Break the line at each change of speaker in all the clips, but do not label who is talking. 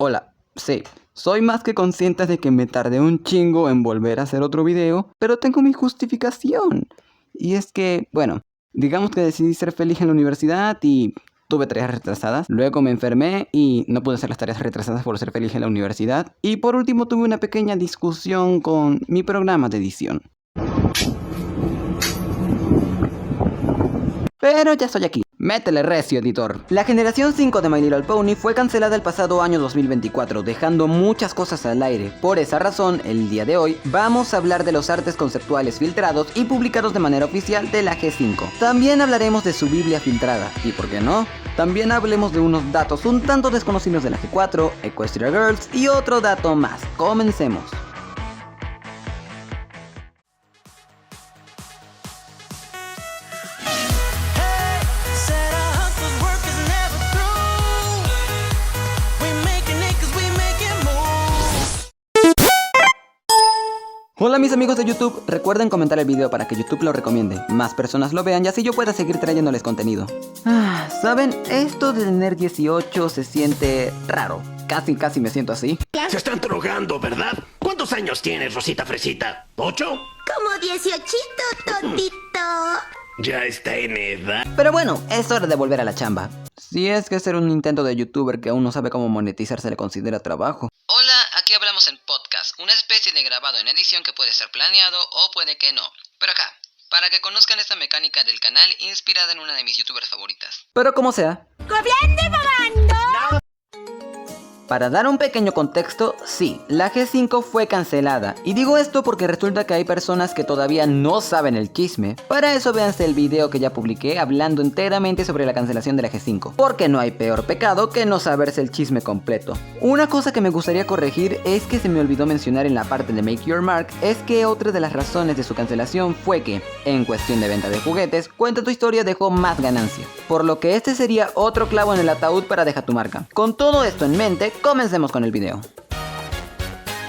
Hola, sí, soy más que consciente de que me tardé un chingo en volver a hacer otro video, pero tengo mi justificación. Y es que, bueno, digamos que decidí ser feliz en la universidad y tuve tareas retrasadas. Luego me enfermé y no pude hacer las tareas retrasadas por ser feliz en la universidad. Y por último tuve una pequeña discusión con mi programa de edición. Pero ya estoy aquí. Métele recio, editor. La generación 5 de My Little Pony fue cancelada el pasado año 2024, dejando muchas cosas al aire. Por esa razón, el día de hoy, vamos a hablar de los artes conceptuales filtrados y publicados de manera oficial de la G5. También hablaremos de su Biblia filtrada, y por qué no, también hablemos de unos datos un tanto desconocidos de la G4, Equestria Girls y otro dato más. Comencemos. Hola mis amigos de YouTube, recuerden comentar el video para que YouTube lo recomiende, más personas lo vean y así yo pueda seguir trayéndoles contenido. ¿Saben? Esto de tener 18 se siente raro, casi me siento así.
Se están drogando, ¿verdad? ¿Cuántos años tienes, Rosita Fresita? ¿8?
Como 18, tontito.
Ya está en edad.
Pero bueno, es hora de volver a la chamba. Si es que ser un intento de youtuber que aún no sabe cómo monetizar se le considera trabajo.
Hola, aquí hablamos en podcast, una especie de grabado en edición que puede ser planeado o puede que no. Pero acá, para que conozcan esta mecánica del canal inspirada en una de mis youtubers favoritas.
Pero como sea.
¡Copiando y mamando!
Para dar un pequeño contexto, sí, la G5 fue cancelada. Y digo esto porque resulta que hay personas que todavía no saben el chisme. Para eso véanse el video que ya publiqué hablando enteramente sobre la cancelación de la G5. Porque no hay peor pecado que no saberse el chisme completo. Una cosa que me gustaría corregir es que se me olvidó mencionar en la parte de Make Your Mark, es que otra de las razones de su cancelación fue que, en cuestión de venta de juguetes, Cuenta tu Historia dejó más ganancia. Por lo que este sería otro clavo en el ataúd para Deja tu Marca. Con todo esto en mente, comencemos con el video.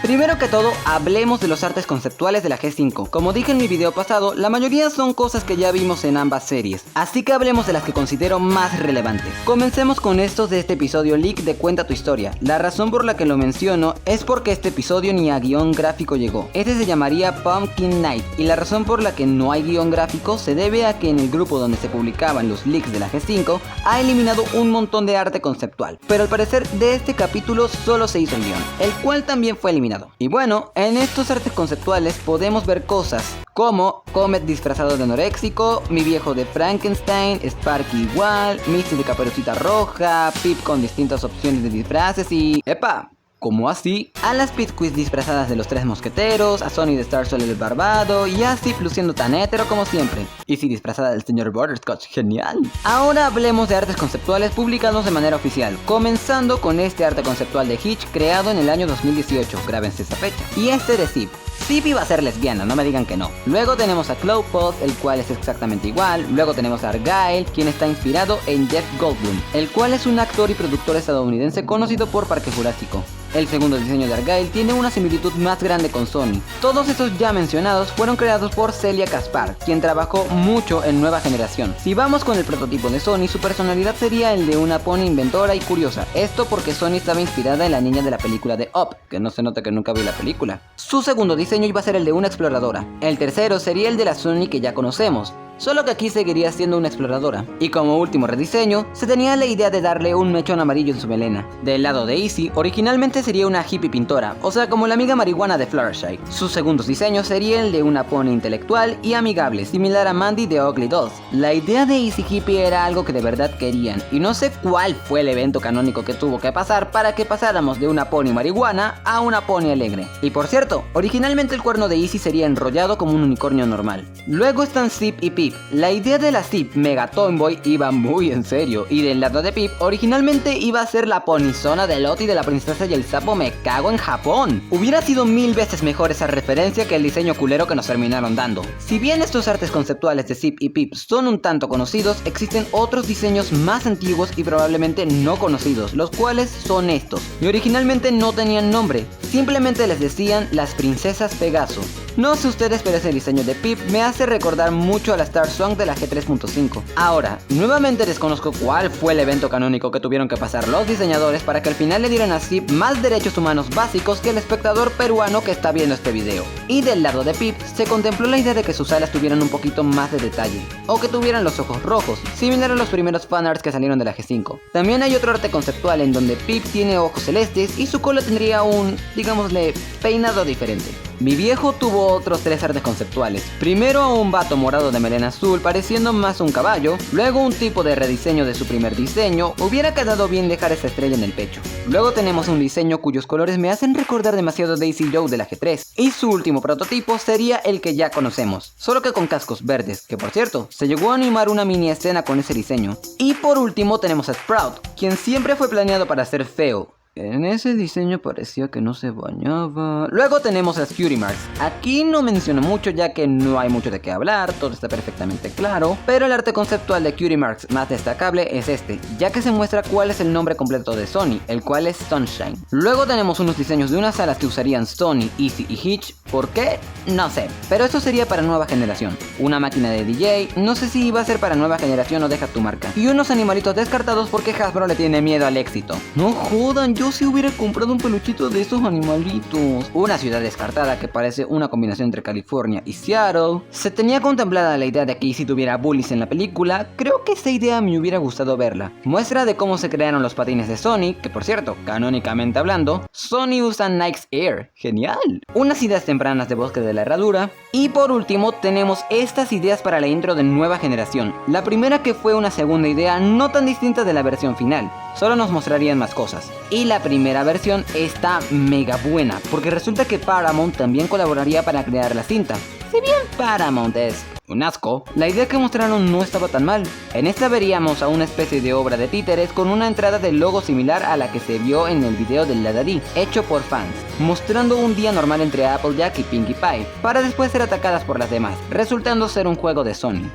Primero que todo, hablemos de los artes conceptuales de la G5. Como dije en mi video pasado, la mayoría son cosas que ya vimos en ambas series, así que hablemos de las que considero más relevantes. Comencemos con estos de este episodio leak de Cuenta tu Historia. La razón por la que lo menciono es porque este episodio ni a guión gráfico llegó. Este se llamaría Pumpkin Night, y la razón por la que no hay guión gráfico se debe a que en el grupo donde se publicaban los leaks de la G5 ha eliminado un montón de arte conceptual, pero al parecer de este capítulo solo se hizo el guión, el cual también fue eliminado. Y bueno, en estos artes conceptuales podemos ver cosas como Comet disfrazado de anoréxico, Mi viejo de Frankenstein, Sparky igual, Misty de Caperucita Roja, Pip con distintas opciones de disfraces y... ¡Epa! ¿Cómo así? A las Pit Quiz disfrazadas de los Tres Mosqueteros, a Sony de Star Solid el Barbado y a Zip luciendo tan hétero como siempre. Y si disfrazada del señor Butterscotch, ¡genial! Ahora hablemos de artes conceptuales publicados de manera oficial, comenzando con este arte conceptual de Hitch creado en el año 2018, grábense esa fecha. Y este de Zip. Zip iba a ser lesbiana, no me digan que no. Luego tenemos a Cloudpod, el cual es exactamente igual. Luego tenemos a Argyle, quien está inspirado en Jeff Goldblum, el cual es un actor y productor estadounidense conocido por Parque Jurásico. El segundo diseño de Argyle tiene una similitud más grande con Sony. Todos estos ya mencionados fueron creados por Celia Caspar, quien trabajó mucho en Nueva Generación. Si vamos con el prototipo de Sony, su personalidad sería el de una pony inventora y curiosa. Esto porque Sony estaba inspirada en la niña de la película de Up, que no se nota que nunca vi la película. Su segundo diseño iba a ser el de una exploradora. El tercero sería el de la Sony que ya conocemos, solo que aquí seguiría siendo una exploradora. Y como último rediseño, se tenía la idea de darle un mechón amarillo en su melena. Del lado de Izzy, originalmente sería una hippie pintora, o sea como la amiga marihuana de Fluttershy. Sus segundos diseños sería el de una pony intelectual y amigable, similar a Mandy de Ugly Dolls. La idea de Izzy hippie era algo que de verdad querían, y no sé cuál fue el evento canónico que tuvo que pasar para que pasáramos de una pony marihuana a una pony alegre. Y por cierto, originalmente el cuerno de Izzy sería enrollado como un unicornio normal. Luego están Zip y Pip. La idea de la Zip Mega Tomboy iba muy en serio, y del lado de Pip originalmente iba a ser la ponizona de Lottie de La Princesa y el Sapo Me Cago en Japón. Hubiera sido 1000 veces mejor esa referencia que el diseño culero que nos terminaron dando. Si bien estos artes conceptuales de Zip y Pip son un tanto conocidos, existen otros diseños más antiguos y probablemente no conocidos, los cuales son estos, y originalmente no tenían nombre, simplemente les decían las princesas Pegaso. No sé ustedes, pero ese diseño de Pip me hace recordar mucho a la Star Song de la G3.5. Ahora, nuevamente desconozco cuál fue el evento canónico que tuvieron que pasar los diseñadores para que al final le dieran a Zip más derechos humanos básicos que el espectador peruano que está viendo este video. Y del lado de Pip, se contempló la idea de que sus alas tuvieran un poquito más de detalle, o que tuvieran los ojos rojos, similar a los primeros fanarts que salieron de la G5. También hay otro arte conceptual en donde Pip tiene ojos celestes y su cola tendría un, digámosle, peinado diferente. Mi viejo tuvo otros 3 artes conceptuales. Primero a un vato morado de melena azul pareciendo más un caballo, luego un tipo de rediseño de su primer diseño. Hubiera quedado bien dejar esa estrella en el pecho. Luego tenemos un diseño cuyos colores me hacen recordar demasiado Daisy Joe de la G3. Y su último prototipo sería el que ya conocemos, solo que con cascos verdes, que por cierto, se llegó a animar una mini escena con ese diseño. Y por último tenemos a Sprout, quien siempre fue planeado para ser feo. En ese diseño parecía que no se bañaba. Luego tenemos las Cutie Marks. Aquí no menciono mucho ya que no hay mucho de qué hablar, todo está perfectamente claro. Pero el arte conceptual de Cutie Marks más destacable es este, ya que se muestra cuál es el nombre completo de Sony, el cual es Sunshine. Luego tenemos unos diseños de unas alas que usarían Sony, Easy y Hitch. ¿Por qué? No sé, pero esto sería para nueva generación. Una máquina de DJ, no sé si va a ser para nueva generación o deja tu marca. Y unos animalitos descartados porque Hasbro le tiene miedo al éxito. No jodan, yo sí hubiera comprado un peluchito de esos animalitos. Una ciudad descartada que parece una combinación entre California y Seattle. Se tenía contemplada la idea de que si tuviera bullies en la película. Creo que esa idea me hubiera gustado verla. Muestra de cómo se crearon los patines de Sony, que por cierto, canónicamente hablando, Sony usa Nike's Air. Genial. Unas ideas tempranas de Bosque de la Herradura. Y por último tenemos estas ideas para la intro de nueva generación. La primera que fue una segunda idea no tan distinta de la versión final. Solo nos mostrarían más cosas. Y la primera versión está mega buena, porque resulta que Paramount también colaboraría para crear la cinta. Si bien Paramount es un asco, la idea que mostraron no estaba tan mal. En esta veríamos a una especie de obra de títeres con una entrada de logo similar a la que se vio en el video del Ladadí, hecho por fans, mostrando un día normal entre Applejack y Pinkie Pie, para después ser atacadas por las demás, resultando ser un juego de Sony.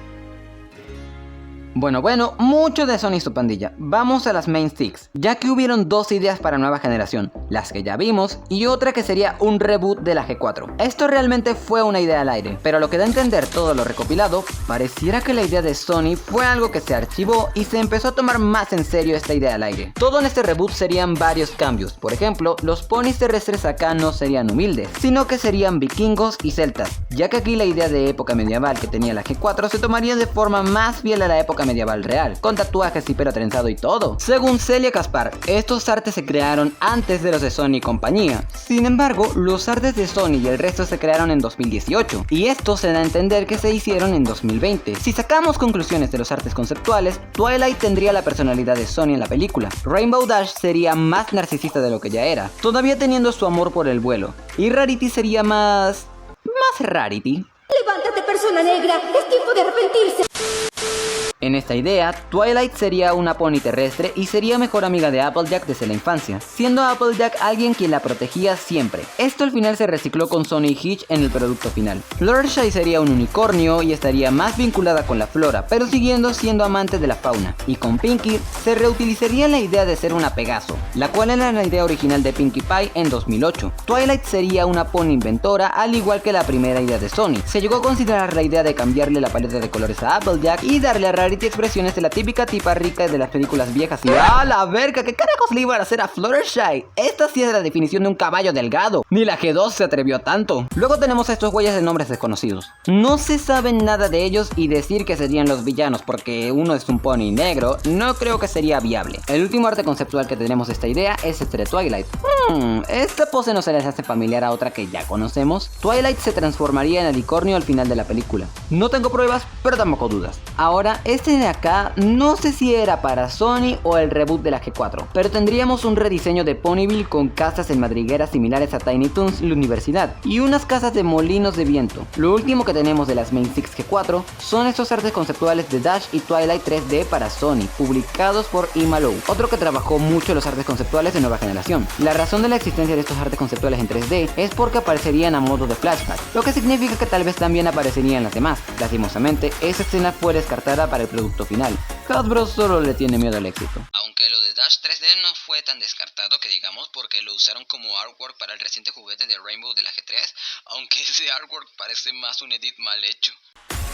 Bueno, mucho de Sony y su pandilla. Vamos a las main six, ya que hubieron 2 ideas para nueva generación, las que ya vimos y otra que sería un reboot de la G4. Esto realmente fue una idea al aire, pero lo que da a entender todo lo recopilado, pareciera que la idea de Sony fue algo que se archivó y se empezó a tomar más en serio esta idea al aire. Todo en este reboot serían varios cambios. Por ejemplo, los ponis terrestres acá no serían humildes, sino que serían vikingos y celtas, ya que aquí la idea de época medieval que tenía la G4 se tomaría de forma más fiel a la época medieval real, con tatuajes y pelo trenzado y todo. Según Celia Caspar, estos artes se crearon antes de los de Sony y compañía. Sin embargo, los artes de Sony y el resto se crearon en 2018, y esto se da a entender que se hicieron en 2020. Si sacamos conclusiones de los artes conceptuales, Twilight tendría la personalidad de Sony en la película. Rainbow Dash sería más narcisista de lo que ya era, todavía teniendo su amor por el vuelo, y Rarity sería más Rarity.
Levántate, persona negra, es tiempo de arrepentirse.
En esta idea, Twilight sería una pony terrestre y sería mejor amiga de Applejack desde la infancia, siendo Applejack alguien quien la protegía siempre. Esto al final se recicló con Sony y Hitch en el producto final. Fluttershy sería un unicornio y estaría más vinculada con la flora, pero siguiendo siendo amante de la fauna. Y con Pinkie se reutilizaría la idea de ser una Pegaso, la cual era la idea original de Pinkie Pie en 2008. Twilight sería una pony inventora, al igual que la primera idea de Sony. Se llegó a considerar la idea de cambiarle la paleta de colores a Applejack y darle a Rarity expresiones de la típica tipa rica de las películas viejas. Y ¡ah, la verga! ¿Qué carajos le iban a hacer a Fluttershy? Esta sí es la definición de un caballo delgado. Ni la G2 se atrevió a tanto. Luego tenemos a estos güeyes de nombres desconocidos. No se sabe nada de ellos y decir que serían los villanos porque uno es un pony negro no creo que sería viable. El último arte conceptual que tenemos de esta idea es este de Twilight. Esta pose no se les hace familiar a otra que ya conocemos. Twilight se transformaría en unicornio al final de la película. No tengo pruebas, pero tampoco dudas. Ahora, este de acá no sé si era para Sony o el reboot de la G4, pero tendríamos un rediseño de Ponyville con casas en madrigueras similares a Tiny Toons, la universidad, y unas casas de molinos de viento. Lo último que tenemos de las Main Six G4 son estos artes conceptuales de Dash y Twilight 3D para Sony, publicados por Imalow, otro que trabajó mucho los artes conceptuales de nueva generación. La razón de la existencia de estos artes conceptuales en 3D es porque aparecerían a modo de flashback, lo que significa que tal vez también aparecerían las demás. Lastimosamente, esa escena fue descartada para el producto final. Hasbro solo le tiene miedo al éxito.
Aunque lo de Dash 3D no fue tan descartado que digamos, porque lo usaron como artwork para el reciente juguete de Rainbow de la G3, aunque ese artwork parece más un edit mal hecho.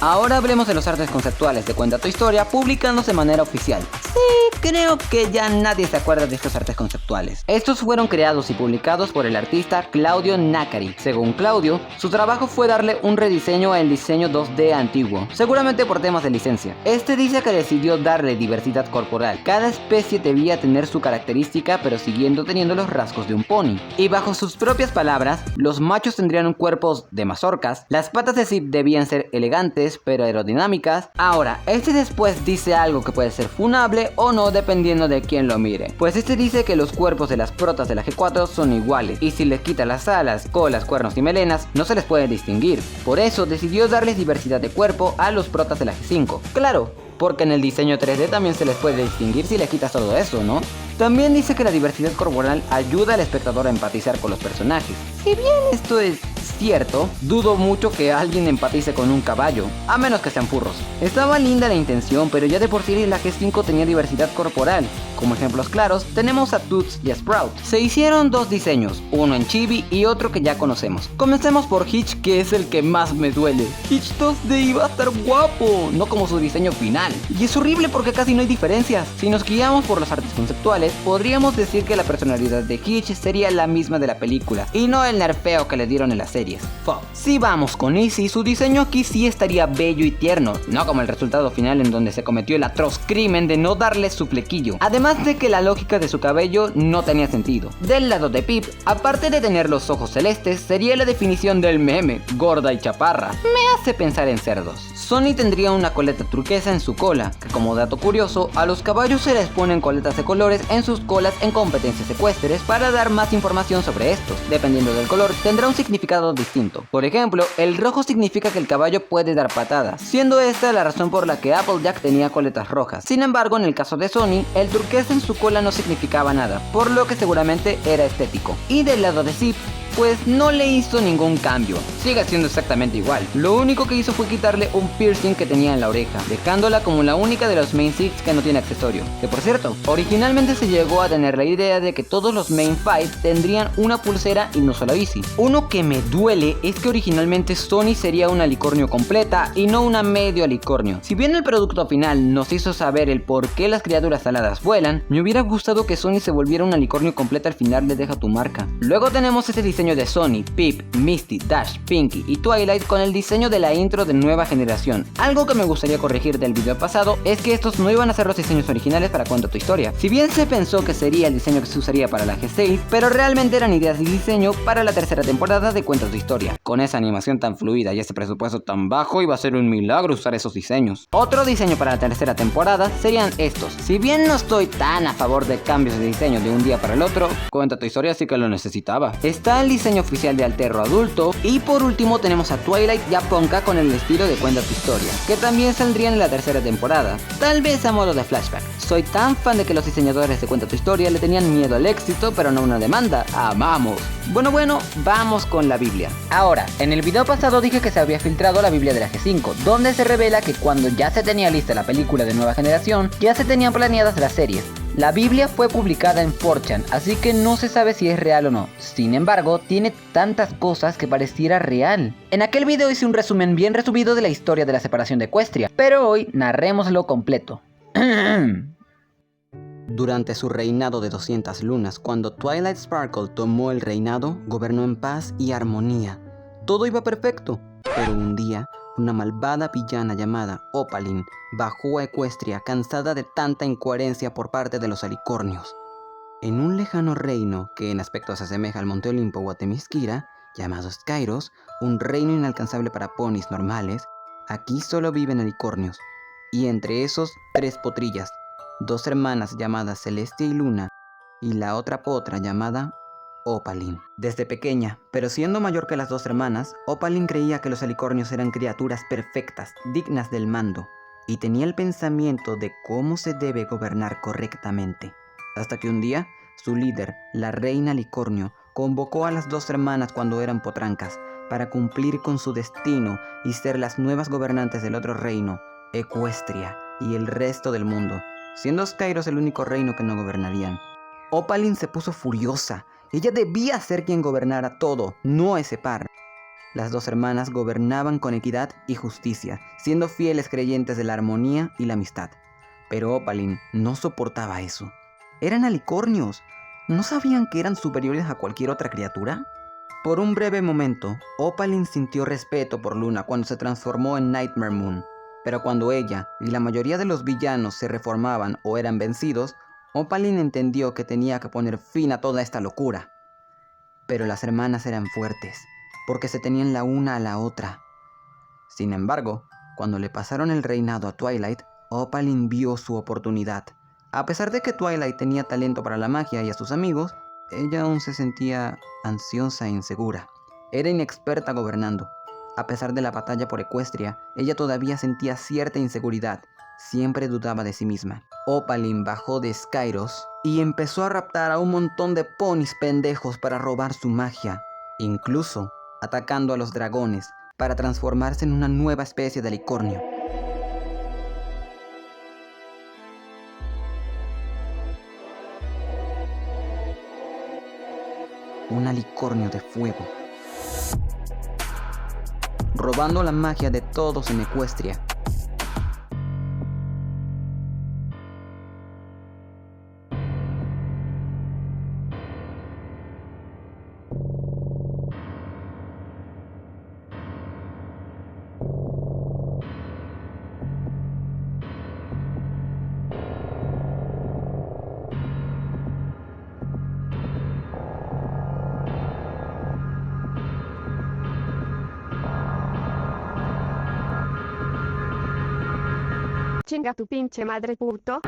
Ahora hablemos de los artes conceptuales de Cuenta tu Historia publicados de manera oficial. Sí, creo que ya nadie se acuerda de estos artes conceptuales. Estos fueron creados y publicados por el artista Claudio Nacari. Según Claudio, su trabajo fue darle un rediseño al diseño 2D antiguo, seguramente por temas de licencia. Este dice que decidió darle diversidad corporal. Cada especie debía tener su característica, pero siguiendo teniendo los rasgos de un pony. Y bajo sus propias palabras, los machos tendrían un cuerpo de mazorcas, las patas de Zip debían ser elegantes pero aerodinámicas. Ahora, este después dice algo que puede ser funable o no dependiendo de quién lo mire, pues este dice que los cuerpos de las protas de la G4 son iguales y si les quita las alas, colas, cuernos y melenas no se les puede distinguir. Por eso decidió darles diversidad de cuerpo a los protas de la G5. Claro, porque en el diseño 3D también se les puede distinguir si le quitas todo eso, ¿no? También dice que la diversidad corporal ayuda al espectador a empatizar con los personajes. Si bien esto es cierto, dudo mucho que alguien empatice con un caballo, a menos que sean furros. Estaba linda la intención, pero ya de por sí la G5 tenía diversidad corporal. Como ejemplos claros, tenemos a Toots y a Sprout. Se hicieron dos diseños, uno en chibi y otro que ya conocemos. Comencemos por Hitch, que es el que más me duele. Hitch 2D iba a estar guapo, no como su diseño final. Y es horrible porque casi no hay diferencias. Si nos guiamos por los artes conceptuales, podríamos decir que la personalidad de Hitch sería la misma de la película, y no el nerfeo que le dieron en las series. Si vamos con Izzy, su diseño aquí sí estaría bello y tierno, no como el resultado final en donde se cometió el atroz crimen de no darle su flequillo. Además de que la lógica de su cabello no tenía sentido. Del lado de Pip, aparte de tener los ojos celestes, sería la definición del meme, gorda y chaparra. Me hace pensar en cerdos. Sony tendría una coleta turquesa en su cola, que como dato curioso, a los caballos se les ponen coletas de colores en sus colas en competencias ecuestres para dar más información sobre estos. Dependiendo del color, tendrá un significado distinto. Por ejemplo, el rojo significa que el caballo puede dar patadas, siendo esta la razón por la que Applejack tenía coletas rojas. Sin embargo, en el caso de Sony, el turquesa en su cola no significaba nada, por lo que seguramente era estético. Y del lado de Zip, pues no le hizo ningún cambio, sigue siendo exactamente igual. Lo único que hizo fue quitarle un piercing que tenía en la oreja, dejándola como la única de los main six que no tiene accesorio. Que por cierto, originalmente se llegó a tener la idea de que todos los main 5 tendrían una pulsera y no solo Izzy. Uno que me duele es que originalmente Sony sería una alicornio completa y no una medio alicornio. Si bien el producto final nos hizo saber el por qué las criaturas aladas vuelan, me hubiera gustado que Sony se volviera un alicornio completa al final de Deja tu marca. Luego tenemos este diseño de Sony, Pip, Misty, Dash, Pinky y Twilight con el diseño de la intro de nueva generación. Algo que me gustaría corregir del video pasado es que estos no iban a ser los diseños originales para Cuenta tu Historia. Si bien se pensó que sería el diseño que se usaría para la G6, pero realmente eran ideas de diseño para la tercera temporada de Cuenta tu Historia. Con esa animación tan fluida y ese presupuesto tan bajo, iba a ser un milagro usar esos diseños. Otro diseño para la tercera temporada serían estos. Si bien no estoy tan a favor de cambios de diseño de un día para el otro, Cuenta tu Historia sí que lo necesitaba. Está el diseño oficial de Alterro adulto y por último tenemos a Twilight y a Ponka con el estilo de Cuenta tu Historia, que también saldrían en la tercera temporada, tal vez a modo de flashback. Soy tan fan de que los diseñadores de Cuenta tu Historia le tenían miedo al éxito pero no una demanda. ¡Amamos! Bueno, vamos con la Biblia. Ahora, en el video pasado dije que se había filtrado la Biblia de la G5, donde se revela que cuando ya se tenía lista la película de nueva generación, ya se tenían planeadas las series. La Biblia fue publicada en 4chan, así que no se sabe si es real o no. Sin embargo, tiene tantas cosas que pareciera real. En aquel video hice un resumen bien resumido de la historia de la separación de Equestria, pero hoy narrémoslo completo. Durante su reinado de 200 lunas, cuando Twilight Sparkle tomó el reinado, gobernó en paz y armonía. Todo iba perfecto, pero un día, una malvada villana llamada Opaline bajó a Equestria cansada de tanta incoherencia por parte de los alicornios. En un lejano reino que en aspecto se asemeja al Monte Olimpo o a Themyscira, llamado Skyros, un reino inalcanzable para ponis normales, aquí solo viven alicornios, y entre esos 3 potrillas, 2 hermanas llamadas Celestia y Luna, y la otra potra llamada Opaline. Desde pequeña, pero siendo mayor que las 2 hermanas, Opaline creía que los alicornios eran criaturas perfectas, dignas del mando, y tenía el pensamiento de cómo se debe gobernar correctamente. Hasta que un día, su líder, la reina alicornio, convocó a las 2 hermanas cuando eran potrancas, para cumplir con su destino y ser las nuevas gobernantes del otro reino, Equestria. y el resto del mundo, siendo Skyros el único reino que no gobernarían. Opaline se puso furiosa. Ella debía ser quien gobernara todo, no ese par. Las dos hermanas gobernaban con equidad y justicia, siendo fieles creyentes de la armonía y la amistad. Pero Opaline no soportaba eso. Eran alicornios. ¿No sabían que eran superiores a cualquier otra criatura? Por un breve momento, Opaline sintió respeto por Luna cuando se transformó en Nightmare Moon. Pero cuando ella y la mayoría de los villanos se reformaban o eran vencidos, Opaline entendió que tenía que poner fin a toda esta locura. Pero las hermanas eran fuertes, porque se tenían la una a la otra. Sin embargo, cuando le pasaron el reinado a Twilight, Opaline vio su oportunidad. A pesar de que Twilight tenía talento para la magia y a sus amigos, ella aún se sentía ansiosa e insegura. Era inexperta gobernando. A pesar de la batalla por Equestria, ella todavía sentía cierta inseguridad. Siempre dudaba de sí misma. Opaline bajó de Skyros y empezó a raptar a un montón de ponis pendejos para robar su magia, incluso atacando a los dragones para transformarse en una nueva especie de alicornio. Un alicornio de fuego, robando la magia de todos en Equestria.
Chinga tu pinche madre, puto.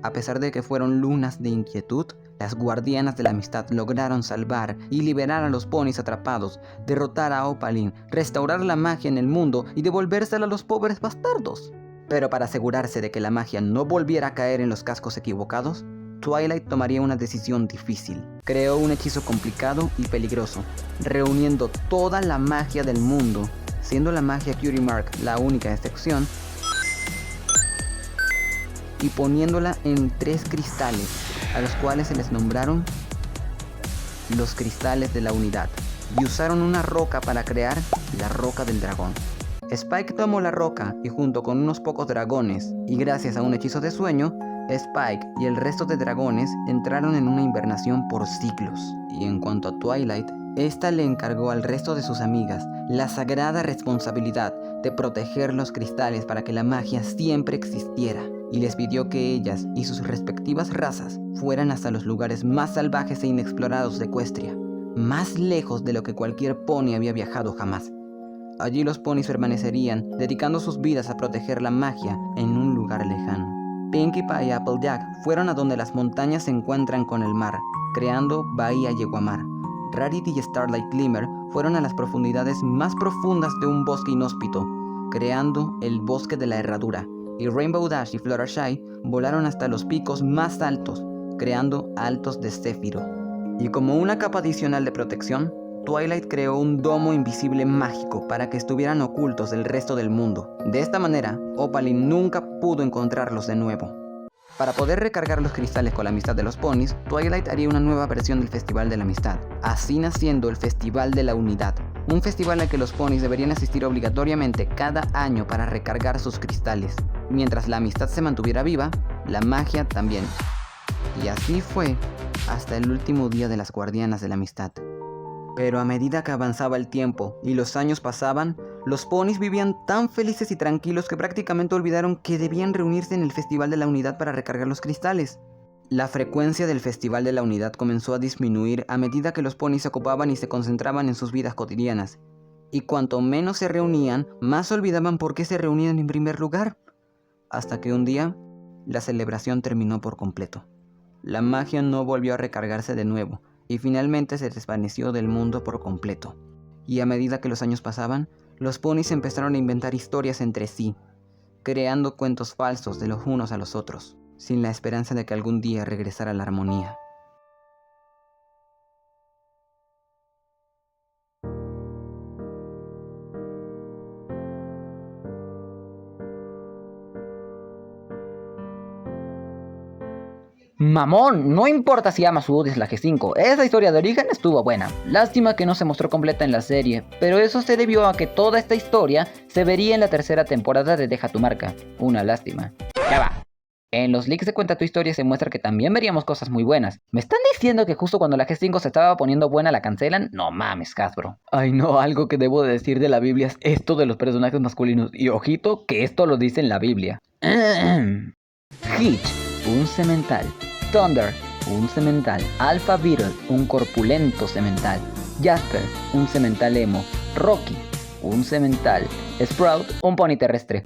A pesar de que fueron lunas de inquietud, las guardianas de la amistad lograron salvar y liberar a los ponis atrapados, derrotar a Opaline, restaurar la magia en el mundo y devolvérsela a los pobres bastardos. Pero para asegurarse de que la magia no volviera a caer en los cascos equivocados, Twilight tomaría una decisión difícil. Creó un hechizo complicado y peligroso, reuniendo toda la magia del mundo, siendo la magia Cutie Mark la única excepción, y poniéndola en 3 cristales, a los cuales se les nombraron los cristales de la unidad, y usaron una roca para crear la roca del dragón. Spike tomó la roca y junto con unos pocos dragones, y gracias a un hechizo de sueño, Spike y el resto de dragones entraron en una hibernación por siglos. Y en cuanto a Twilight, esta le encargó al resto de sus amigas la sagrada responsabilidad de proteger los cristales para que la magia siempre existiera, y les pidió que ellas y sus respectivas razas fueran hasta los lugares más salvajes e inexplorados de Equestria, más lejos de lo que cualquier pony había viajado jamás. Allí los ponis permanecerían, dedicando sus vidas a proteger la magia en un lugar lejano. Pinkie Pie y Applejack fueron a donde las montañas se encuentran con el mar, creando Bahía Yeguamar. Rarity y Starlight Glimmer fueron a las profundidades más profundas de un bosque inhóspito, creando el Bosque de la Herradura. Y Rainbow Dash y Fluttershy volaron hasta los picos más altos, creando Altos de Zéfiro. Y como una capa adicional de protección, Twilight creó un domo invisible mágico para que estuvieran ocultos del resto del mundo. De esta manera, Opaline nunca pudo encontrarlos de nuevo. Para poder recargar los cristales con la amistad de los ponis, Twilight haría una nueva versión del Festival de la Amistad, así naciendo el Festival de la Unidad, un festival al que los ponis deberían asistir obligatoriamente cada año para recargar sus cristales. Mientras la amistad se mantuviera viva, la magia también. Y así fue hasta el último día de las Guardianas de la Amistad. Pero a medida que avanzaba el tiempo y los años pasaban, los ponis vivían tan felices y tranquilos que prácticamente olvidaron que debían reunirse en el Festival de la Unidad para recargar los cristales. La frecuencia del Festival de la Unidad comenzó a disminuir a medida que los ponis se ocupaban y se concentraban en sus vidas cotidianas. Y cuanto menos se reunían, más olvidaban por qué se reunían en primer lugar. Hasta que un día, la celebración terminó por completo. La magia no volvió a recargarse de nuevo, y finalmente se desvaneció del mundo por completo. Y a medida que los años pasaban, los ponis empezaron a inventar historias entre sí, creando cuentos falsos de los unos a los otros, sin la esperanza de que algún día regresara la armonía. Mamón, no importa si amas o odias la G5, esa historia de origen estuvo buena. Lástima que no se mostró completa en la serie, pero eso se debió a que toda esta historia se vería en la tercera temporada de Deja tu marca. Una lástima. Ya va. En los leaks de Cuenta tu historia se muestra que también veríamos cosas muy buenas. ¿Me están diciendo que justo cuando la G5 se estaba poniendo buena la cancelan? No mames, Hasbro. Ay no, algo que debo de decir de la Biblia es esto de los personajes masculinos. Y ojito que esto lo dice en la Biblia. Hitch, un semental. Thunder, un semental. Alpha Beetle, un corpulento semental. Jasper, un semental emo. Rocky, un semental. Sprout, un pony terrestre.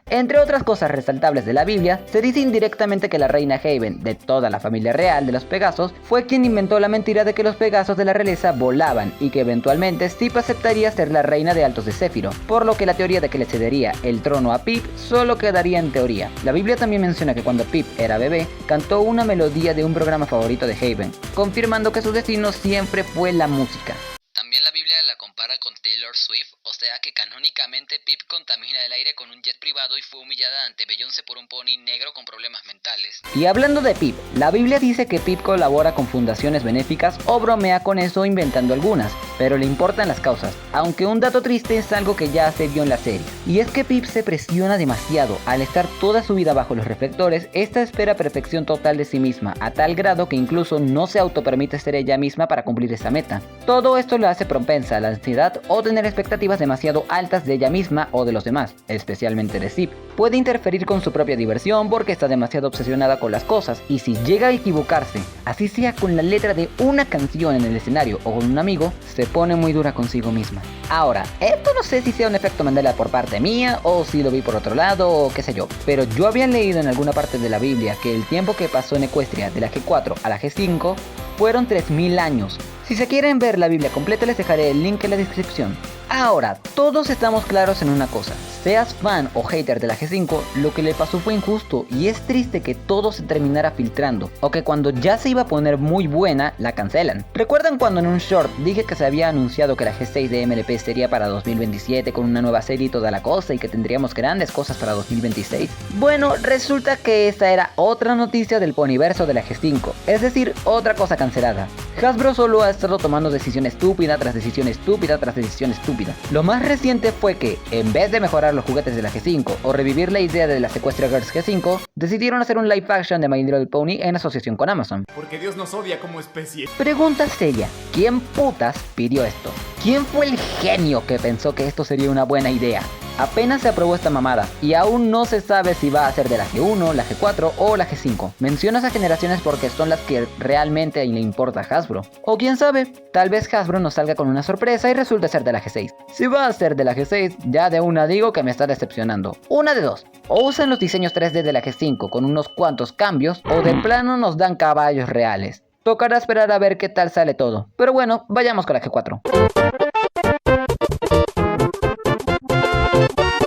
Entre otras cosas resaltables de la Biblia, se dice indirectamente que la reina Haven, de toda la familia real de los Pegasos, fue quien inventó la mentira de que los Pegasos de la realeza volaban y que eventualmente Sip aceptaría ser la reina de Altos de Céfiro, por lo que la teoría de que le cedería el trono a Pip solo quedaría en teoría. La Biblia también menciona que cuando Pip era bebé, cantó una melodía de un programa favorito de Haven, confirmando que su destino siempre fue la música.
También la Biblia la compara con Taylor Swift, o sea que canónicamente Pip contamina el aire con un jet privado y fue humillada ante Beyoncé por un pony negro con problemas mentales.
Y hablando de Pip, la Biblia dice que Pip colabora con fundaciones benéficas o bromea con eso inventando algunas, pero le importan las causas, aunque un dato triste es algo que ya se vio en la serie. Y es que Pip se presiona demasiado, al estar toda su vida bajo los reflectores, esta espera perfección total de sí misma, a tal grado que incluso no se autopermite ser ella misma para cumplir esa meta. Todo esto lo hace propensa a la ansiedad o tener expectativas demasiado altas de ella misma o de los demás, especialmente de Sip. Puede interferir con su propia diversión porque está demasiado obsesionada con las cosas, y si llega a equivocarse, así sea con la letra de una canción en el escenario o con un amigo, se pone muy dura consigo misma. Ahora, esto no sé si sea un efecto Mandela por parte mía o si lo vi por otro lado o qué sé yo, pero yo había leído en alguna parte de la Biblia que el tiempo que pasó en Equestria de la G4 a la G5 fueron 3000 años. Si se quieren ver la Biblia completa les dejaré el link en la descripción. Ahora, todos estamos claros en una cosa, seas fan o hater de la G5, lo que le pasó fue injusto y es triste que todo se terminara filtrando, o que cuando ya se iba a poner muy buena, la cancelan. ¿Recuerdan cuando en un short dije que se había anunciado que la G6 de MLP sería para 2027 con una nueva serie y toda la cosa y que tendríamos grandes cosas para 2026? Bueno, resulta que esa era otra noticia del poniverso de la G5, es decir, otra cosa cancelada. Hasbro solo ha estado tomando decisión estúpida tras decisión estúpida tras decisión estúpida. Lo más reciente fue que, en vez de mejorar los juguetes de la G5 o revivir la idea de la Sequestria Girls G5, decidieron hacer un live action de My Little Pony en asociación con Amazon.
Porque Dios nos odia como especie.
Pregunta seria, ¿quién putas pidió esto? ¿Quién fue el genio que pensó que esto sería una buena idea? Apenas se aprobó esta mamada y aún no se sabe si va a ser de la G1, la G4 o la G5. Menciono esas generaciones porque son las que realmente le importa a Hasbro. O quién sabe, tal vez Hasbro nos salga con una sorpresa y resulte ser de la G6. Si va a ser de la G6, ya de una digo que me está decepcionando. Una de dos, o usan los diseños 3D de la G5 con unos cuantos cambios, o de plano nos dan caballos reales. Tocará esperar a ver qué tal sale todo. Pero bueno, vayamos con la G4.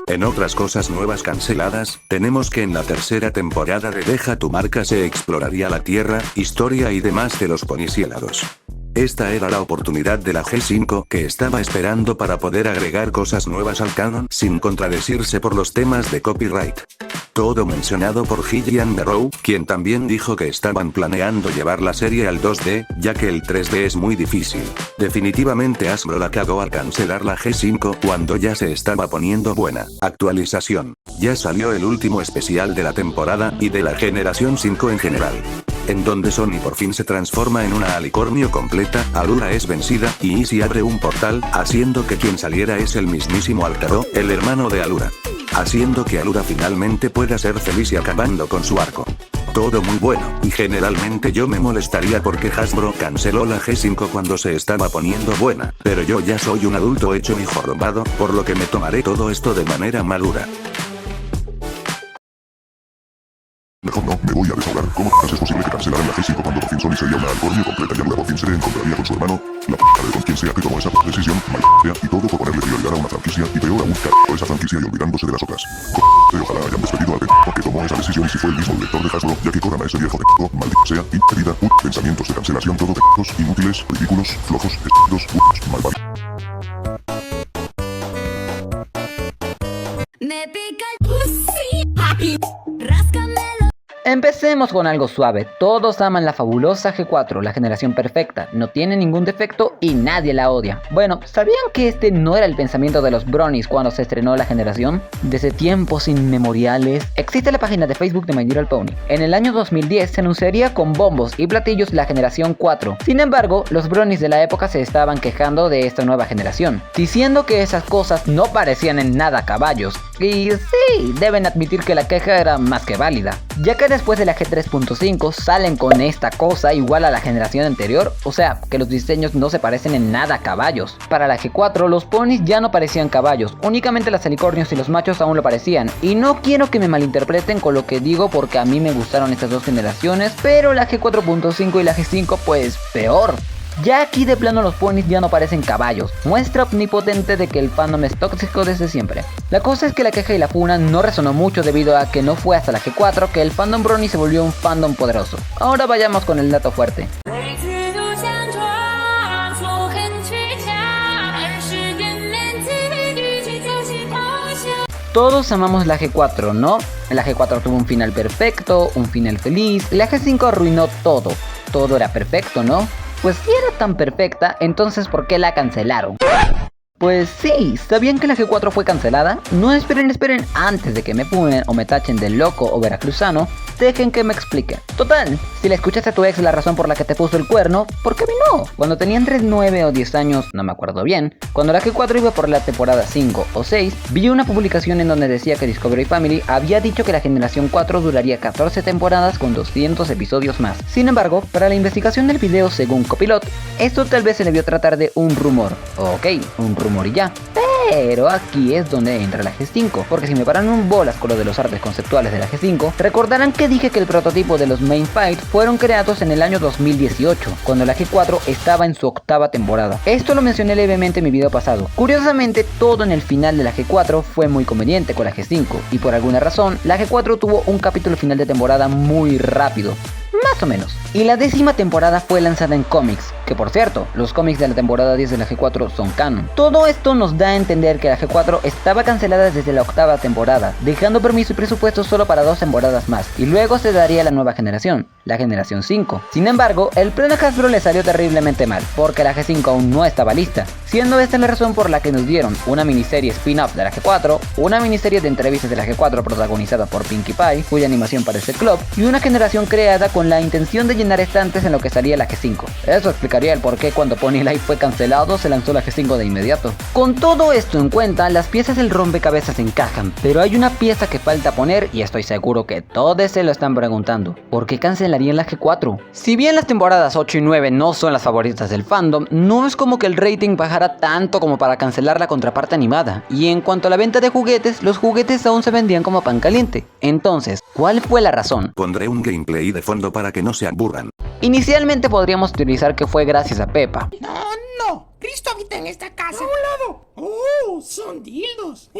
En otras cosas nuevas canceladas, tenemos que en la tercera temporada de Deja tu marca se exploraría la tierra, historia y demás de los ponis y helados. Esta era la oportunidad de la G5 que estaba esperando para poder agregar cosas nuevas al canon sin contradecirse por los temas de copyright. Todo mencionado por Gillian Barrow, quien también dijo que estaban planeando llevar la serie al 2D, ya que el 3D es muy difícil. Definitivamente Hasbro la cagó al cancelar la G5 cuando ya se estaba poniendo buena. Actualización. Ya salió el último especial de la temporada y de la generación 5 en general, en donde Sony por fin se transforma en una alicornio completa, Alura es vencida, y Izzy abre un portal, haciendo que quien saliera es el mismísimo Altaro, el hermano de Alura. Haciendo que Alura finalmente pueda ser feliz y acabando con su arco. Todo muy bueno, y generalmente yo me molestaría porque Hasbro canceló la G5 cuando se estaba poniendo buena, pero yo ya soy un adulto hecho y jorobado, por lo que me tomaré todo esto de manera madura.
Mejor no, me voy a desahogar. ¿Cómo es posible que cancelaran la G5 cuando por fin Sony sería una alicornio completa y Alura por fin se encontraría con su hermano? La p*** de con quien sea que tomó esa decisión, y todo por ponerle prioridad a una franquicia y peor aún por esa franquicia y olvidándose de las otras. Ojalá hayan despedido al que tomó esa decisión y si fue el mismo director de Hasbro, ya que corran a ese viejo maldito sea, impedida, pensamientos de cancelación todo inútiles, ridículos, flojos, estúpidos, malvados.
Me pica el pussy, papi, ráscamelo.
Empecemos con algo suave. Todos aman la fabulosa G4, la generación perfecta. No tiene ningún defecto y nadie la odia. Bueno, ¿sabían que este no era el pensamiento de los bronies cuando se estrenó la generación? Desde tiempos inmemoriales, existe la página de Facebook de My Little Pony. En el año 2010 se anunciaría con bombos y platillos la generación 4. Sin embargo, los bronies de la época se estaban quejando de esta nueva generación, diciendo que esas cosas no parecían en nada caballos. Y sí, deben admitir que la queja era más que válida, ya que después de la G3.5 salen con esta cosa igual a la generación anterior, o sea, que los diseños no se parecen en nada a caballos. Para la G4 los ponis ya no parecían caballos, únicamente las alicornios y los machos aún lo parecían, y no quiero que me malinterpreten con lo que digo porque a mí me gustaron estas dos generaciones, pero la G4.5 y la G5 pues peor. Ya aquí de plano los ponis ya no parecen caballos, muestra omnipotente de que el fandom es tóxico desde siempre. La cosa es que la queja y la funa no resonó mucho debido a que no fue hasta la G4 que el fandom brony se volvió un fandom poderoso. Ahora vayamos con el dato fuerte. Todos amamos la G4, ¿no? La G4 tuvo un final perfecto, un final feliz, la G5 arruinó todo. Todo era perfecto, ¿no? Pues si era tan perfecta, entonces ¿por qué la cancelaron? Pues sí, ¿sabían que la G4 fue cancelada? No esperen, antes de que me funen o me tachen de loco o veracruzano, dejen que me explique. Total, si le escuchaste a tu ex la razón por la que te puso el cuerno, ¿por qué a mí no? Cuando tenían 3, 9 o 10 años, no me acuerdo bien, cuando la G4 iba por la temporada 5 o 6, vi una publicación en donde decía que Discovery Family había dicho que la generación 4 duraría 14 temporadas con 200 episodios más. Sin embargo, para la investigación del video según Copilot, esto tal vez se debió tratar de un rumor. Ok, un rumor y ya. Pero aquí es donde entra la G5, porque si me paran un bolas con lo de los artes conceptuales de la G5, recordarán que dije que el prototipo de los Main Fight fueron creados en el año 2018, cuando la G4 estaba en su 8ª temporada. Esto lo mencioné levemente en mi video pasado. Curiosamente, todo en el final de la G4 fue muy conveniente con la G5, y por alguna razón, la G4 tuvo un capítulo final de temporada muy rápido. Más o menos. Y la 10ª temporada fue lanzada en cómics, que por cierto, los cómics de la temporada 10 de la G4 son canon. Todo esto nos da a entender que la G4 estaba cancelada desde la 8ª temporada, dejando permiso y presupuesto solo para 2 temporadas más, y luego se daría la nueva generación, la generación 5. Sin embargo, el plan a Hasbro le salió terriblemente mal, porque la G5 aún no estaba lista, siendo esta la razón por la que nos dieron una miniserie spin-off de la G4, una miniserie de entrevistas de la G4 protagonizada por Pinkie Pie, cuya animación parece Club, y una generación creada con la intención de llenar estantes en lo que salía la G5. Eso explicaría el por qué cuando Pony Life fue cancelado se lanzó la G5 de inmediato. Con todo esto en cuenta, las piezas del rompecabezas encajan, pero hay una pieza que falta poner y estoy seguro que todos se lo están preguntando. ¿Por qué cancelarían la G4? Si bien las temporadas 8 y 9 no son las favoritas del fandom, no es como que el rating bajara tanto como para cancelar la contraparte animada. Y en cuanto a la venta de juguetes, los juguetes aún se vendían como pan caliente. Entonces, ¿cuál fue la razón?
Pondré un gameplay de fondo para que no se aburran.
Inicialmente podríamos teorizar que fue gracias a Peppa.
No, Cristo habita en esta casa. A un lado. Oh, son dildos.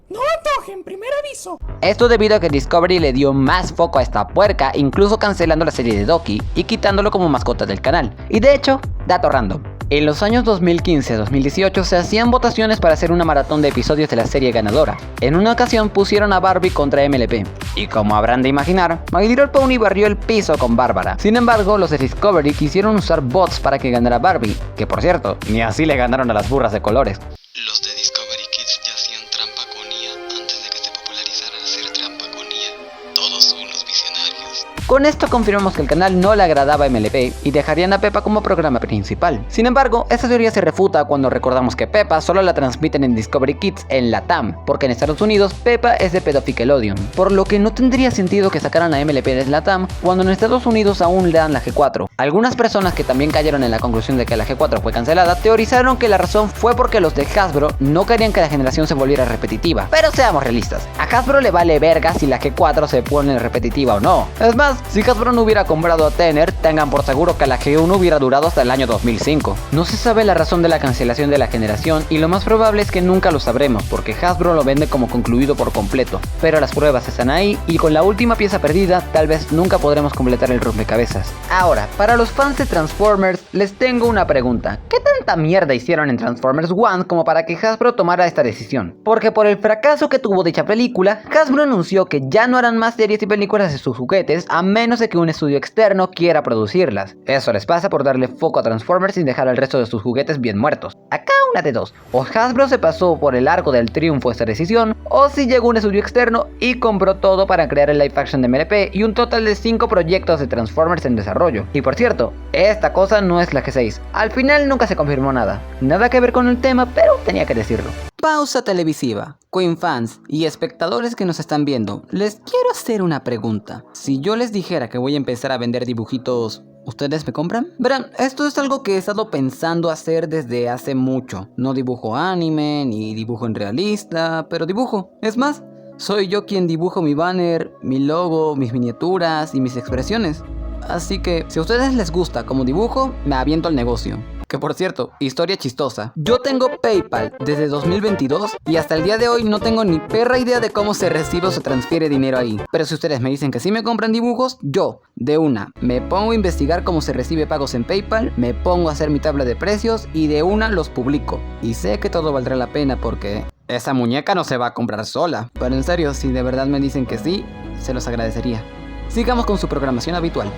No antojen, primer aviso.
Esto debido a que Discovery le dio más foco a esta puerca, incluso cancelando la serie de Doki y quitándolo como mascota del canal. Y de hecho, dato random, en los años 2015 a 2018 se hacían votaciones para hacer una maratón de episodios de la serie ganadora. En una ocasión pusieron a Barbie contra MLP. Y como habrán de imaginar, My Little Pony barrió el piso con Bárbara. Sin embargo, los de Discovery quisieron usar bots para que ganara Barbie, que por cierto, ni así le ganaron a las burras de colores.
Los de Discovery Kids ya hacían trampa con IA antes de que se popularizara hacer trampa con IA. Todos son unos visionarios.
Con esto confirmamos que el canal no le agradaba a MLP y dejarían a Peppa como programa principal. Sin embargo, esta teoría se refuta cuando recordamos que Peppa solo la transmiten en Discovery Kids en LATAM, porque en Estados Unidos Peppa es de Pedofickelodion, por lo que no tendría sentido que sacaran a MLP de LATAM cuando en Estados Unidos aún le dan la G4. Algunas personas que también cayeron en la conclusión de que la G4 fue cancelada teorizaron que la razón fue porque los de Hasbro no querían que la generación se volviera repetitiva. Pero seamos realistas, a Hasbro le vale verga si la G4 se pone repetitiva o no. Es más, más, si Hasbro no hubiera comprado a Tener, tengan por seguro que la G1 hubiera durado hasta el año 2005. No se sabe la razón de la cancelación de la generación y lo más probable es que nunca lo sabremos porque Hasbro lo vende como concluido por completo, pero las pruebas están ahí y con la última pieza perdida tal vez nunca podremos completar el rompecabezas. Ahora, para los fans de Transformers les tengo una pregunta. ¿Qué tanta mierda hicieron en Transformers One como para que Hasbro tomara esta decisión? Porque por el fracaso que tuvo dicha película, Hasbro anunció que ya no harán más series y películas de sus juguetes a menos de que un estudio externo quiera producirlas. Eso les pasa por darle foco a Transformers sin dejar al resto de sus juguetes bien muertos. Acá una de dos, o Hasbro se pasó por el arco del triunfo esta decisión, o si llegó un estudio externo y compró todo para crear el live action de MLP y un total de 5 proyectos de Transformers en desarrollo. Y por cierto, esta cosa no es la G6. Al final nunca se confirmó nada. Nada que ver con el tema, pero tenía que decirlo. Pausa televisiva. Queen fans y espectadores que nos están viendo, les quiero hacer una pregunta. Si yo les dijera que voy a empezar a vender dibujitos, ¿ustedes me compran? Verán, esto es algo que he estado pensando hacer desde hace mucho. No dibujo anime, ni dibujo en realista, pero dibujo. Es más, soy yo quien dibujo mi banner, mi logo, mis miniaturas y mis expresiones. Así que, si a ustedes les gusta como dibujo, me aviento al negocio. Que por cierto, historia chistosa. Yo tengo PayPal desde 2022 y hasta el día de hoy no tengo ni perra idea de cómo se recibe o se transfiere dinero ahí. Pero si ustedes me dicen que sí me compran dibujos, yo, de una, me pongo a investigar cómo se recibe pagos en PayPal, me pongo a hacer mi tabla de precios y de una los publico. Y sé que todo valdrá la pena porque esa muñeca no se va a comprar sola. Pero en serio, si de verdad me dicen que sí, se los agradecería. Sigamos con su programación habitual.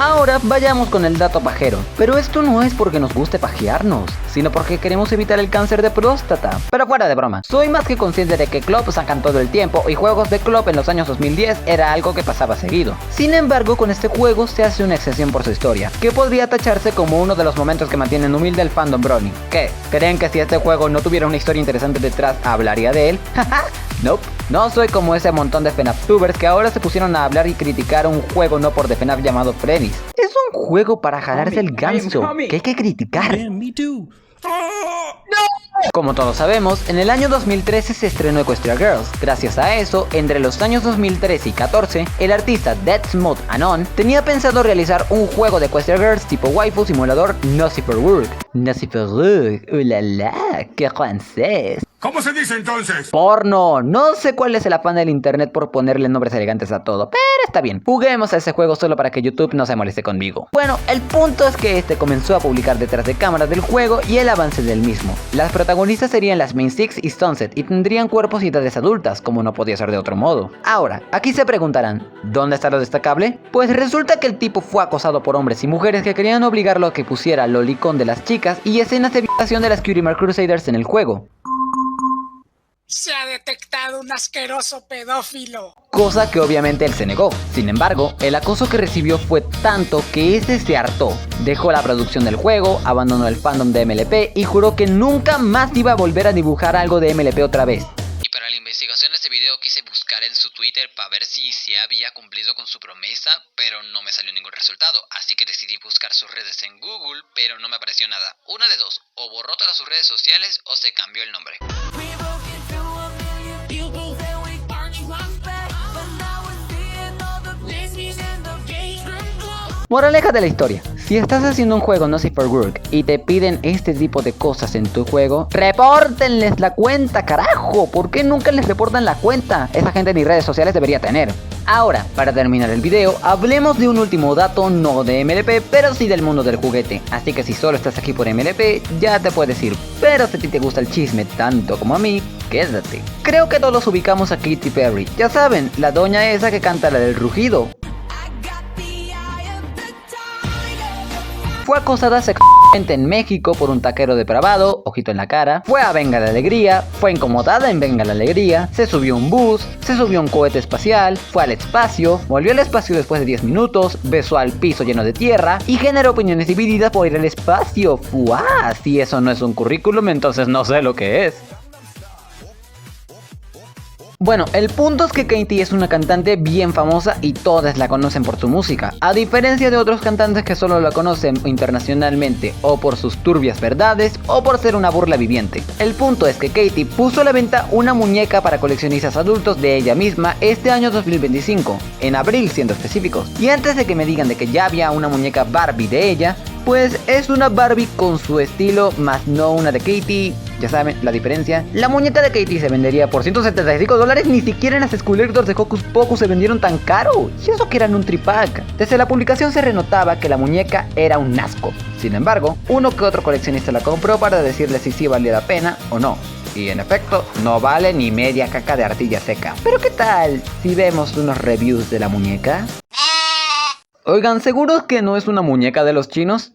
Ahora vayamos con el dato pajero, pero esto no es porque nos guste pajearnos, sino porque queremos evitar el cáncer de próstata. Pero fuera de broma, soy más que consciente de que clubs sacan todo el tiempo y juegos de club en los años 2010 era algo que pasaba seguido. Sin embargo, con este juego se hace una excepción por su historia, que podría tacharse como uno de los momentos que mantienen humilde el fandom brony. ¿Qué? ¿Creen que si este juego no tuviera una historia interesante detrás, hablaría de él? Haha. Nope. No soy como ese montón de FNAF-tubers que ahora se pusieron a hablar y criticar un juego no por de FNAF llamado Freddy's. Es un juego para jalarse el ganso, que hay que criticar. Como todos sabemos, en el año 2013 se estrenó Equestria Girls. Gracias a eso, entre los años 2013 y 14, el artista Deathsmooth Anon tenía pensado realizar un juego de Equestria Girls tipo waifu simulador Nosy for Work. Nosy for Work, ulala, qué francés.
¿Cómo se dice entonces?
Porno. No sé cuál es el afán del internet por ponerle nombres elegantes a todo, pero está bien. Juguemos a ese juego solo para que YouTube no se moleste conmigo. Bueno, el punto es que este comenzó a publicar detrás de cámaras del juego y el avance del mismo. Las protagonistas serían las Main Six y Sunset y tendrían cuerpos y edades adultas, como no podía ser de otro modo. Ahora, aquí se preguntarán, ¿dónde está lo destacable? Pues resulta que el tipo fue acosado por hombres y mujeres que querían obligarlo a que pusiera lolicón de las chicas y escenas de violación de las Cutie Mark Crusaders en el juego.
Se ha detectado un asqueroso pedófilo.
Cosa que obviamente él se negó. Sin embargo, el acoso que recibió fue tanto que este se hartó. Dejó la producción del juego, abandonó el fandom de MLP y juró que nunca más iba a volver a dibujar algo de MLP otra vez.
Y para la investigación de este video quise buscar en su Twitter para ver si se había cumplido con su promesa, pero no me salió ningún resultado, así que decidí buscar sus redes en Google, pero no me apareció nada. Una de dos, o borró todas sus redes sociales o se cambió el nombre.
Moraleja de la historia, si estás haciendo un juego Nosy for Work y te piden este tipo de cosas en tu juego, repórtenles la cuenta, carajo. ¿Por qué nunca les reportan la cuenta? Esa gente ni redes sociales debería tener. Ahora, para terminar el video, hablemos de un último dato, no de MLP, pero sí del mundo del juguete. Así que si solo estás aquí por MLP, ya te puedes ir. Pero si a ti te gusta el chisme tanto como a mí, quédate. Creo que todos ubicamos a Katy Perry. Ya saben, la doña esa que canta la del rugido. Fue acosada sexualmente en México por un taquero depravado, ojito en la cara. Fue a Venga la Alegría, fue incomodada en Venga la Alegría, se subió a un bus, se subió a un cohete espacial, fue al espacio, volvió al espacio después de 10 minutos, besó al piso lleno de tierra y generó opiniones divididas por ir al espacio. ¡Fuah! Si eso no es un currículum, entonces no sé lo que es. Bueno, el punto es que Katy es una cantante bien famosa y todas la conocen por su música, a diferencia de otros cantantes que solo la conocen internacionalmente o por sus turbias verdades o por ser una burla viviente. El punto es que Katy puso a la venta una muñeca para coleccionistas adultos de ella misma este año 2025, en abril siendo específicos. Y antes de que me digan de que ya había una muñeca Barbie de ella, pues es una Barbie con su estilo, más no una de Katy. Ya saben la diferencia. La muñeca de Katy se vendería por $175, ni siquiera en las Skullactors de Hocus Pocus se vendieron tan caro. Y eso que eran un tripack. Desde la publicación se renotaba que la muñeca era un asco. Sin embargo, uno que otro coleccionista la compró para decirle si sí valía la pena o no. Y en efecto, no vale ni media caca de artilla seca. Pero ¿qué tal si vemos unos reviews de la muñeca? Oigan, ¿seguros que no es una muñeca de los chinos?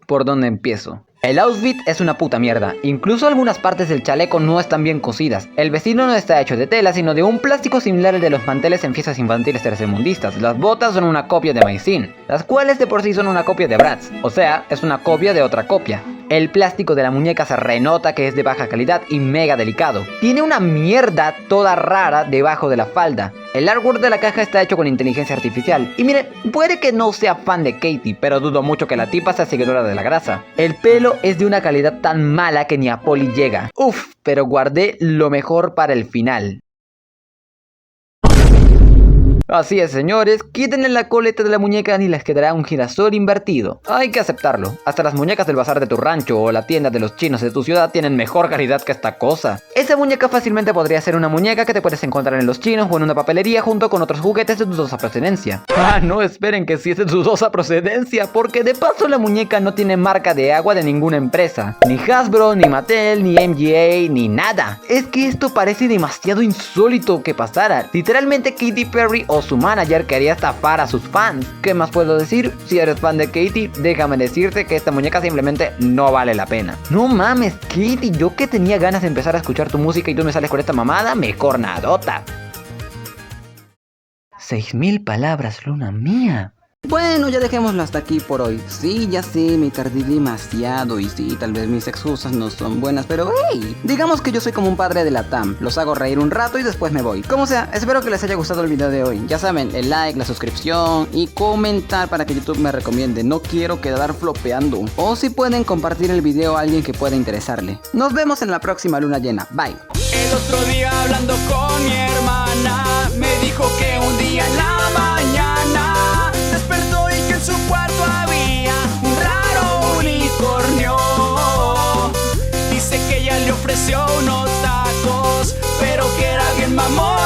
¿Por dónde empiezo? El outfit es una puta mierda, incluso algunas partes del chaleco no están bien cosidas. El vestido no está hecho de tela, sino de un plástico similar al de los manteles en fiestas infantiles tercermundistas. Las botas son una copia de Maicin, las cuales de por sí son una copia de Bratz, o sea, es una copia de otra copia. El plástico de la muñeca se renota que es de baja calidad y mega delicado. Tiene una mierda toda rara debajo de la falda. El artwork de la caja está hecho con inteligencia artificial. Y miren, puede que no sea fan de Katy, pero dudo mucho que la tipa sea seguidora de la grasa. El pelo es de una calidad tan mala que ni a Poli llega. Uf, pero guardé lo mejor para el final. Así es, señores, quítenle la coleta de la muñeca y les quedará un girasol invertido. Hay que aceptarlo, hasta las muñecas del bazar de tu rancho o la tienda de los chinos de tu ciudad tienen mejor calidad que esta cosa. Esa muñeca fácilmente podría ser una muñeca que te puedes encontrar en los chinos o en una papelería junto con otros juguetes de dudosa procedencia. No esperen que sí es de dudosa procedencia, porque de paso la muñeca no tiene marca de agua de ninguna empresa. Ni Hasbro, ni Mattel, ni MGA, ni nada. Es que esto parece demasiado insólito que pasara. Literalmente Katy Perry o su manager quería estafar a sus fans. ¿Qué más puedo decir? Si eres fan de Katy, déjame decirte que esta muñeca simplemente no vale la pena. No mames, Katy, yo que tenía ganas de empezar a escuchar tu música y tú me sales con esta mamada, mejor nadota. 6000 palabras, luna mía. Bueno, ya dejémoslo hasta aquí por hoy. Sí, ya sé, me tardé demasiado y sí, tal vez mis excusas no son buenas, pero hey, digamos que yo soy como un padre de la TAM. Los hago reír un rato y después me voy. Como sea, espero que les haya gustado el video de hoy. Ya saben, el like, la suscripción y comentar para que YouTube me recomiende. No quiero quedar flopeando. O si pueden compartir el video a alguien que pueda interesarle. Nos vemos en la próxima luna llena. Bye.
El otro día hablando con mi hermana, me dijo que un día en la mañana despertó y que en su cuarto había un raro unicornio. Dice que ella le ofreció unos tacos, pero que era bien mamón.